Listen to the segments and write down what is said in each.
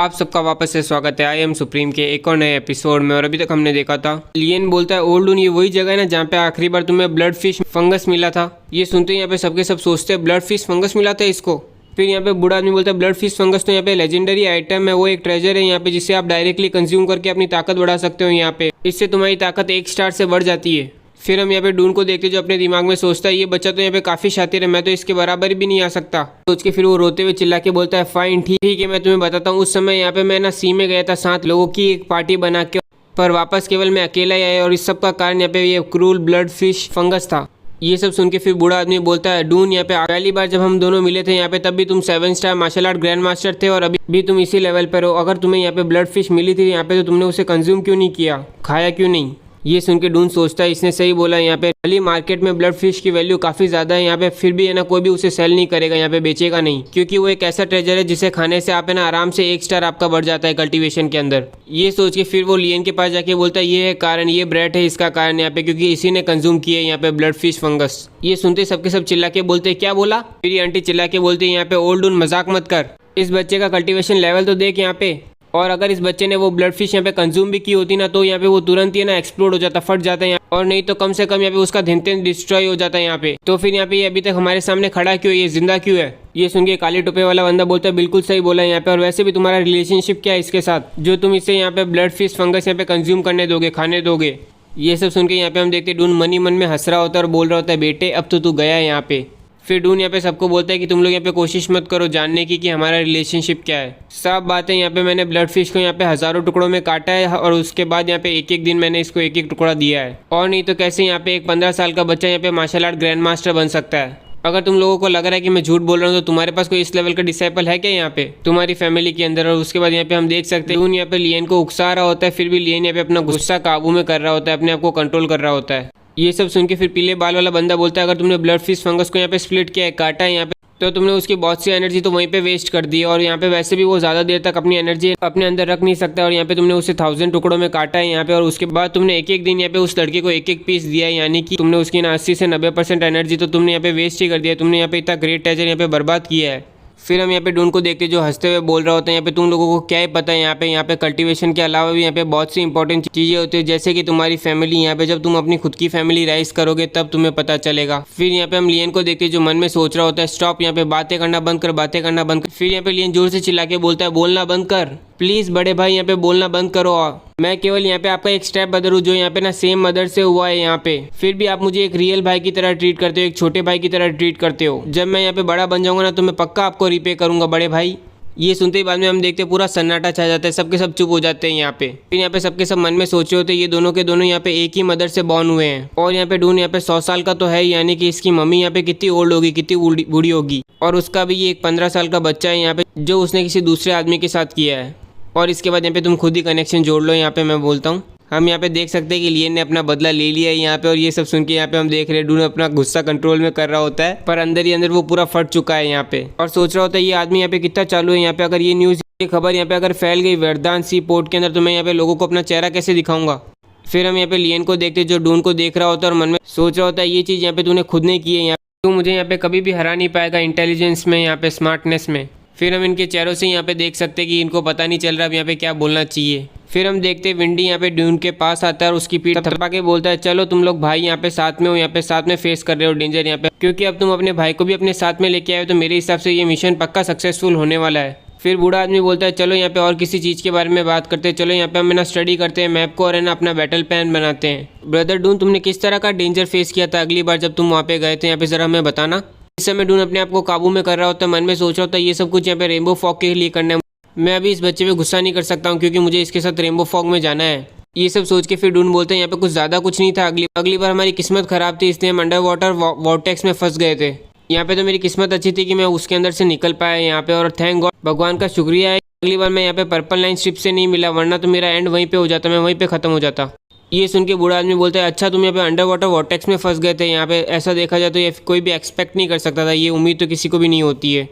आप सबका वापस से स्वागत है। आई एम सुप्रीम के एक और नए एपिसोड में। और अभी तक हमने देखा था लियन बोलता है ओल्ड डून ये वही जगह है ना जहाँ पे आखिरी बार तुम्हें ब्लड फिश फंगस मिला था। ये सुनते ही यहाँ पे सबके सब सोचते हैं ब्लड फिश फंगस मिला था इसको। फिर यहाँ पे बूढ़ा आदमी बोलता है ब्लड फिश फंगस तो यहाँ पे लेजेंडरी आइटम है, वो एक ट्रेजर है यहाँ पे जिसे आप डायरेक्टली कंज्यूम करके अपनी ताकत बढ़ा सकते हो। यहाँ पे इससे तुम्हारी ताकत 1 स्टार से बढ़ जाती है। फिर हम यहाँ पे डून को देखते जो अपने दिमाग में सोचता है ये बच्चा तो यहाँ पे काफी शातिर है, मैं तो इसके बराबर भी नहीं आ सकता। सोच के फिर वो रोते हुए चिल्ला के बोलता है फाइन ठीक है मैं तुम्हें बताता हूँ। उस समय यहाँ पे मैं ना सी में गया था 7 लोगों की एक पार्टी बना के, पर वापस केवल मैं अकेला ही आया और इस सब का कारण यहाँ पे ये क्रूल ब्लड फिश फंगस था। ये सब सुन के फिर बूढ़ा आदमी बोलता है डून यहाँ पे पहली बार जब हम दोनों मिले थे यहाँ पे तब भी तुम 7 star martial art grand master थे और अभी भी तुम इसी लेवल पर हो। अगर तुम्हें यहाँ पे ब्लड फिश मिली थी यहाँ पे तो तुमने उसे कंज्यूम क्यों नहीं किया, खाया क्यों नहीं। ये सुन के डून सोचता है इसने सही बोला। यहाँ पे भली मार्केट में ब्लड फिश की वैल्यू काफी ज्यादा है यहाँ पे, फिर भी है ना कोई भी उसे सेल नहीं करेगा, यहाँ पे बेचेगा नहीं, क्योंकि वो एक ऐसा ट्रेजर है जिसे खाने से आप है ना आराम से 1 स्टार आपका बढ़ जाता है कल्टीवेशन के अंदर। ये सोच के फिर वो लियन के पास जाके बोलता है ये है कारण, ये ब्रेड है इसका कारण यहाँ पे, क्योंकि इसी ने कंज्यूम किया यहाँ पे ब्लड फिश फंगस। ये सुनते सबके सब चिल्ला के बोलते क्या बोला। फिर ये आंटी चिल्ला के बोलती है यहाँ पे ओल्ड डून मजाक मत कर, इस बच्चे का कल्टीवेशन लेवल तो देख यहाँ पे, और अगर इस बच्चे ने वो ब्लड फिश यहाँ पे कंज्यूम भी की होती ना तो यहाँ पे वो तुरंत ही ना एक्सप्लोड हो जाता, फट जाता है, और नहीं तो कम से कम यहाँ पे उसका दिन डिस्ट्रॉय हो जाता है यहाँ पे। तो फिर यहाँ पे ये अभी तक हमारे सामने खड़ा क्यों, ये जिंदा क्यों है। ये सुन के काले टोपे वाला बंदा बोलता है बिल्कुल सही बोला यहाँ पे, और वैसे भी तुम्हारा रिलेशनशिप क्या है इसके साथ जो तुम इसे यहाँ पे ब्लड फिश फंगस यहाँ पे कंज्यूम करने दोगे, खाने दोगे। ये सब सुन के यहाँ पे हम देखते डून मन ही मन में हंस रहा होता है और बोल रहा होता है बेटे अब तो तू गया है यहाँ पे। फिर डून यहाँ पे सबको बोलता है कि तुम लोग यहाँ पे कोशिश मत करो जानने की कि हमारा रिलेशनशिप क्या है। सब बातें यहाँ पे मैंने ब्लड फिश को यहाँ पे हजारों टुकड़ों में काटा है और उसके बाद यहाँ पे एक दिन मैंने इसको एक टुकड़ा दिया है, और नहीं तो कैसे यहाँ पे एक 15 साल का बच्चा यहाँ पे मार्शल आर्ट ग्रैंड मास्टर बन सकता है। अगर तुम लोगों को लग रहा है कि मैं झूठ बोल रहा हूँ तो तुम्हारे पास कोई इस लेवल का डिसाइपल है क्या यहाँ पे तुम्हारी फैमिली के अंदर। और उसके बाद यहाँ पे हम देख सकते हैं डून यहाँ पे लियन को उकसा रहा होता है, फिर भी लियन यहाँ पे अपना गुस्सा काबू में कर रहा होता है, अपने आप को कंट्रोल कर रहा होता है। ये सब सुन के फिर पीले बाल वाला बंदा बोलता है अगर तुमने ब्लड फिश फंगस को यहाँ पे स्प्लिट किया है, काटा है यहाँ पे, तो तुमने उसकी बहुत सी एनर्जी तो वहीं पे वेस्ट कर दी है, और यहाँ पे वैसे भी वो ज़्यादा देर तक अपनी एनर्जी अपने अंदर रख नहीं सकता, और यहाँ पे तुमने उसे 1000 टुकड़ों में काटा है यहाँ पे, और उसके बाद तुमने एक दिन यहाँ पे उस लड़के को एक पीस दिया है, यानी कि तुमने उसकी ना 80 से 90% एनर्जी तो तुमने यहाँ पे वेस्ट ही कर दिया। तुमने यहाँ पे इतना ग्रेट ट्रेजर यहाँ पे बर्बाद किया है। फिर हम यहाँ पे डून को देखते जो हंसते हुए बोल रहा होता है यहाँ पे तुम लोगों को क्या ही पता है यहाँ पे कल्टीवेशन के अलावा भी यहाँ पे बहुत सी इंपॉर्टेंट चीज़ें होती है, जैसे कि तुम्हारी फैमिली। यहाँ पे जब तुम अपनी खुद की फैमिली राइज करोगे तब तुम्हें पता चलेगा। फिर यहाँ पे हम लियन को देखते जो मन में सोच रहा होता है स्टॉप, यहाँ पे बातें करना बंद कर, बातें करना बंद कर। फिर यहाँ पे लियन जोर से चिल्ला के बोलता है बोलना बंद कर प्लीज़ बड़े भाई, यहाँ पे बोलना बंद करो। मैं केवल यहाँ पे आपका एक स्टेप ब्रदर हूँ जो यहाँ पे ना सेम मदर से हुआ है यहाँ पे, फिर भी आप मुझे एक रियल भाई की तरह ट्रीट करते हो, एक छोटे भाई की तरह ट्रीट करते हो। जब मैं यहाँ पे बड़ा बन जाऊंगा ना तो मैं पक्का आपको रिपे करूंगा बड़े भाई। ये सुनते ही बाद में हम देखते पूरा सन्नाटा छा जाता है, सबके सब चुप हो जाते हैं यहाँ पे। फिर यहाँ पे सबके सब मन में सोचे होते ये दोनों के दोनों यहाँ पे एक ही मदर से बॉर्न हुए हैं, और यहाँ पे डून यहाँ पे 100 साल का तो है, यानी कि इसकी मम्मी यहाँ पे कितनी ओल्ड होगी, कितनी बूढ़ी होगी, और उसका भी ये एक 15 साल का बच्चा है यहाँ पे जो उसने किसी दूसरे आदमी के साथ किया है। और इसके बाद यहाँ पे तुम खुद ही कनेक्शन जोड़ लो। यहाँ पे मैं बोलता हूँ हम यहाँ पे देख सकते हैं कि लियन ने अपना बदला ले लिया है यहाँ पे, और ये सब सुन के यहाँ पे हम देख रहे हैं डून अपना गुस्सा कंट्रोल में कर रहा होता है, पर अंदर ही अंदर वो पूरा फट चुका है यहाँ पे, और सोच रहा होता है ये आदमी यहाँ पे कितना चालू है यहाँ पे। अगर ये न्यूज़ ये खबर यहाँ पे अगर फैल गई वर्दान सी पोर्ट के अंदर तो मैं यहाँ पे लोगों को अपना चेहरा कैसे दिखाऊंगा। फिर हम यहाँ पे लियन को देखते जो डून को देख रहा होता है और मन में सोच रहा होता है ये चीज़ यहाँ पे तूने खुद ने की है, यहाँ तू मुझे यहाँ पे कभी भी हरा नहीं पाएगा इंटेलिजेंस में, यहाँ पे स्मार्टनेस में। फिर हम इनके चेहरों से यहाँ पे देख सकते हैं कि इनको पता नहीं चल रहा अब यहाँ पे क्या बोलना चाहिए। फिर हम देखते हैं विंडी यहाँ पे डून के पास आता है और उसकी पीठ थपथपा के बोलता है चलो तुम लोग भाई यहाँ पे साथ में हो, यहाँ पे साथ में फेस कर रहे हो डेंजर यहाँ पे, क्योंकि अब तुम अपने भाई को भी अपने साथ में लेके आए हो तो मेरे हिसाब से ये मिशन पक्का सक्सेसफुल होने वाला है। फिर बूढ़ा आदमी बोलता है चलो यहाँ पे और किसी चीज़ के बारे में बात करते हैं, चलो यहाँ पे हम ना स्टडी करते हैं मैप को और है ना अपना बैटल प्लान बनाते हैं। ब्रदर डून तुमने किस तरह का डेंजर फेस किया था अगली बार जब तुम वहाँ पे गए थे, यहाँ पे ज़रा हमें बताना। इस समय डून अपने आप को काबू में कर रहा होता है, मन में सोच रहा होता है ये सब कुछ यहाँ पे रेनबो फॉग के लिए करना है, मैं अभी इस बच्चे पे गुस्सा नहीं कर सकता हूँ क्योंकि मुझे इसके साथ रेनबो फॉग में जाना है। ये सब सोच के फिर डून बोलते हैं यहाँ पे कुछ ज़्यादा कुछ नहीं था, अगली बार हमारी किस्मत खराब थी इसलिए हम अंडर वाटर वॉर्टेक्स में फंस गए थे। यहाँ पे तो मेरी किस्मत अच्छी थी कि मैं उसके अंदर से निकल पाया यहाँ पे, और थैंक गॉड भगवान का शुक्रिया है अगली बार मैं यहाँ पे पर्पल लाइन स्ट्रिप से नहीं मिला, वरना तो मेरा एंड वहीं पे हो जाता, मैं वहीं पे खत्म हो जाता। ये सुन के बूढ़ा आदमी बोलता है अच्छा तुम यहाँ पे अंडर वाटर वॉर्टेक्स में फंस गए थे यहाँ पे, ऐसा देखा जाए तो ये कोई भी एक्सपेक्ट नहीं कर सकता था, ये उम्मीद तो किसी को भी नहीं होती है।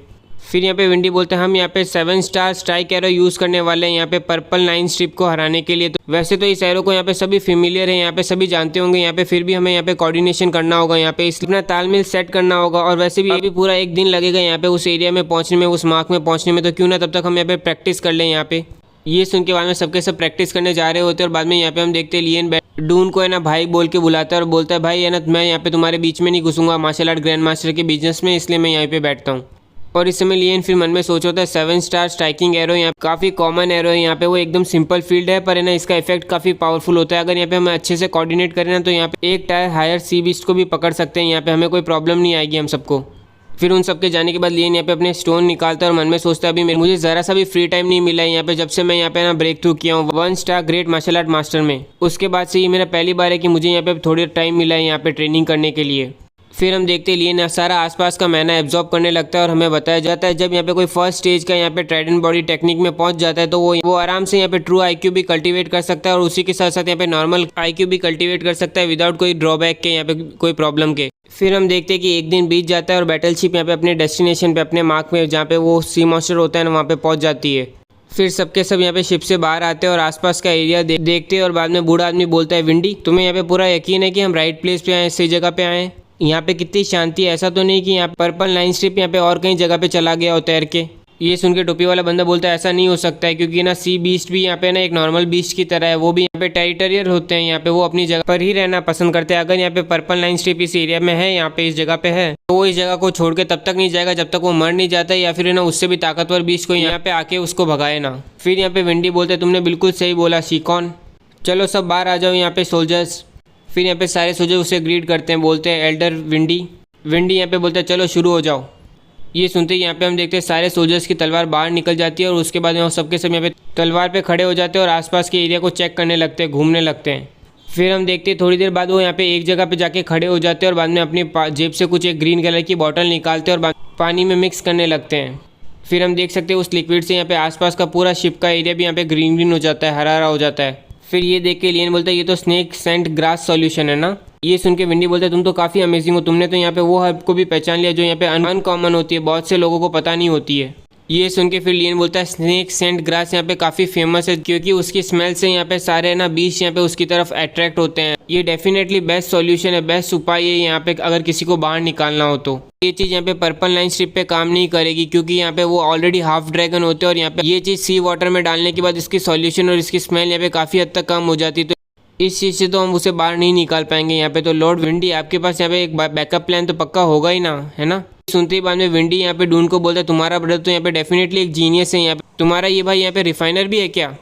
फिर यहाँ पे विंडी बोलते हैं हम यहाँ पे 7 स्टार स्ट्राइक एरो यूज़ करने वाले हैं यहाँ पे पर्पल 9 स्ट्रिप को हराने के लिए। तो वैसे तो इस एरो को यहाँ पे सभी फेमिलियर है, यहाँ पे सभी जानते होंगे यहाँ पे, फिर भी हमें यहाँ पे कोऑर्डिनेशन करना होगा, यहाँ पे इसलिए अपना तालमेल सेट करना होगा। और वैसे भी अभी पूरा एक दिन लगेगा यहाँ पे उस एरिया में पहुँचने में, उस मार्क में पहुँचने में, तो क्यों ना तब तक हम यहाँ पे प्रैक्टिस कर लें यहाँ पे। ये सुन के बाद में सबके सब प्रैक्टिस करने जा रहे होते हैं और बाद में यहाँ पे हम देखते हैं लियन डून को है ना भाई बोल के बुलाता है और बोलता है भाई है ना मैं यहाँ पे तुम्हारे बीच में नहीं घुसूंगा मार्शल आर्ट ग्रैंड मास्टर के बिजनेस में, इसलिए मैं यहाँ पे बैठता हूँ। और इस समय लियन फिर मन में सोच होता है 7 स्टार स्ट्राइकिंग एरो यहाँ काफ़ी कॉमन एरो है यहाँ पे, वो एकदम सिंपल फील्ड है पर है ना इसका इफेक्ट काफ़ी पावरफुल होता है। अगर यहाँ पे हम अच्छे से कोऑर्डिनेट करें ना तो यहाँ पे एक टायर हायर सी बीस्ट को भी पकड़ सकते हैं, यहाँ पे हमें कोई प्रॉब्लम नहीं आएगी हम सबको। फिर उन सबके जाने के बाद लियन यहाँ पे अपने स्टोन निकालता है और मन में सोचता है अभी मुझे ज़रा सा भी फ्री टाइम नहीं मिला है यहाँ पे जब से मैं यहाँ पे ना ब्रेक थ्रू किया हूँ 1 star great martial art master में। उसके बाद से ये मेरा पहली बार है कि मुझे यहाँ पे थोड़ी टाइम मिला है यहाँ पे ट्रेनिंग करने के लिए। फिर हम देखते हैं लियन सारा आसपास का मैना एब्जॉर्ब करने लगता है और हमें बताया जाता है जब यहाँ पे कोई फर्स्ट स्टेज का यहाँ पे ट्राइडेंट बॉडी टेक्निक में पहुंच जाता है तो वो आराम से यहाँ पे ट्रू आईक्यू भी कल्टीवेट कर सकता है और उसी के साथ साथ यहाँ पे नॉर्मल आईक्यू भी कल्टीवेट कर सकता है विदाउट कोई ड्रॉबैक के, यहाँ पे कोई प्रॉब्लम के। फिर हम देखते हैं कि एक दिन बीत जाता है और बैटलशिप यहाँ पे अपने डेस्टिनेशन पे अपने मार्क में जहाँ पे वो सी मॉन्स्टर होता है ना वहाँ पे पहुँच जाती है। फिर सबके सब यहाँ पे शिप से बाहर आते हैं और आसपास का एरिया देखते हैं और बाद में बूढ़ा आदमी बोलता है विंडी तुम्हें यहाँ पे पूरा यकीन है कि हम राइट प्लेस पे आए, सही जगह पे आए? यहाँ पे कितनी शांति है, ऐसा तो नहीं कि यहाँ पर्पल 9 स्ट्रिप यहाँ पे और कहीं जगह पे चला गया हो तैर के। ये सुन के टोपी वाला बंदा बोलता है ऐसा नहीं हो सकता है क्योंकि ना सी बीस्ट भी यहाँ पे ना एक नॉर्मल बीस्ट की तरह है, वो भी यहाँ पे टेरिटोरियल होते हैं, यहाँ पे वो अपनी जगह पर ही रहना पसंद करते हैं। अगर यहाँ पे पर्पल 9 स्ट्रिप इस एरिया में है, यहाँ पे इस जगह पे है, तो वो इस जगह को छोड़ के तब तक नहीं जाएगा जब तक वो मर नहीं जाता या फिर ना उससे भी ताकतवर बीस्ट को यहाँ पे आके उसको भगाए ना। फिर यहाँ पे विंडी बोलते तुमने बिल्कुल सही बोला शिकॉन, चलो सब बाहर आ जाओ यहाँ पे सोल्जर्स। फिर यहाँ पे सारे सोल्जर उसे ग्रीट करते हैं, बोलते हैं एल्डर विंडी यहाँ पे बोलता है चलो शुरू हो जाओ। ये सुनते ही यहाँ पे हम देखते हैं सारे सोल्जर्स की तलवार बाहर निकल जाती है और उसके बाद यहाँ सबके सब यहाँ पे तलवार पे खड़े हो जाते हैं और आसपास के एरिया को चेक करने लगते हैं, घूमने लगते हैं। फिर हम देखते हैं थोड़ी देर बाद वो यहाँ पे एक जगह पे जाके खड़े हो जाते हैं और बाद में अपनी जेब से कुछ एक ग्रीन कलर की बॉटल निकालते हैं और पानी में मिक्स करने लगते हैं। फिर हम देख सकते हैं उस लिक्विड से यहाँ पे आसपास का पूरा शिप का एरिया भी यहाँ पे ग्रीन हो जाता है, हरा हरा हो जाता है। फिर ये देख के लियन बोलता है ये तो स्नेक सेंट ग्रास सॉल्यूशन है ना। ये सुन के विंडी बोलता है तुम तो काफ़ी अमेजिंग हो, तुमने तो यहाँ पे वो हर्ब को भी पहचान लिया जो यहाँ पे अनकॉमन होती है, बहुत से लोगों को पता नहीं होती है। ये सुन के फिर लियन बोलता है स्नेक सेंट ग्रास यहाँ पे काफ़ी फेमस है क्योंकि उसकी स्मेल से यहाँ पे सारे ना बीच यहाँ पे उसकी तरफ अट्रैक्ट होते हैं। ये डेफिनेटली बेस्ट सॉल्यूशन है, बेस्ट उपाय है यहाँ पे अगर किसी को बाहर निकालना हो तो। ये चीज़ यहाँ पे पर्पल 9 स्ट्रिप पे काम नहीं करेगी क्योंकि यहाँ पे वो ऑलरेडी हाफ ड्रैगन होते हैं और यहाँ पे ये चीज़ सी वाटर में डालने के बाद इसकी सॉल्यूशन और इसकी स्मेल यहाँ पे काफ़ी हद तक कम हो जाती है, तो इस चीज़ से तो हम उसे बाहर नहीं निकाल पाएंगे यहाँ पे। तो लॉर्ड विंडी आपके पास यहाँ पे एक बैकअप प्लान तो पक्का होगा ही ना, है ना। सुनते ही बाद में विंडी यहाँ पे डून को बोलता है तुम्हारा ब्रदर तो यहाँ पे डेफिनेटली एक जीनियस है, यहाँ पे तुम्हारा ये भाई यहाँ पे रिफाइनर भी है क्या?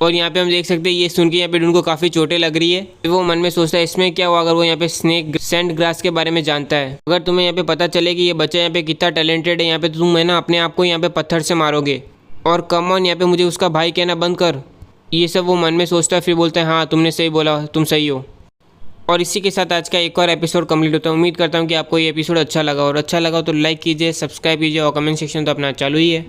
और यहाँ पे हम देख सकते हैं ये सुन के यहाँ पे डून को काफ़ी चोटें लग रही है। तो वो मन में सोचता है इसमें क्या हुआ अगर वो यहाँ पे स्नेक सेंट ग्रास के बारे में जानता है। अगर तुम्हें यहाँ पे पता चले कि ये बच्चा यहाँ पे कितना टैलेंटेड है यहाँ पे, तो तुम है ना अपने आप को यहाँ पे पत्थर से मारोगे। और कम ऑन यहाँ पे मुझे उसका भाई कहना बंद कर। ये सब वो मन में सोचता है, फिर बोलता है हाँ तुमने सही बोला, तुम सही हो। और इसी के साथ आज का एक और एपिसोड कंप्लीट होता है। उम्मीद करता हूँ कि आपको ये एपिसोड अच्छा लगा, और अच्छा लगा तो लाइक कीजिए, सब्सक्राइब कीजिए और कमेंट सेक्शन तो अपना चालू ही है।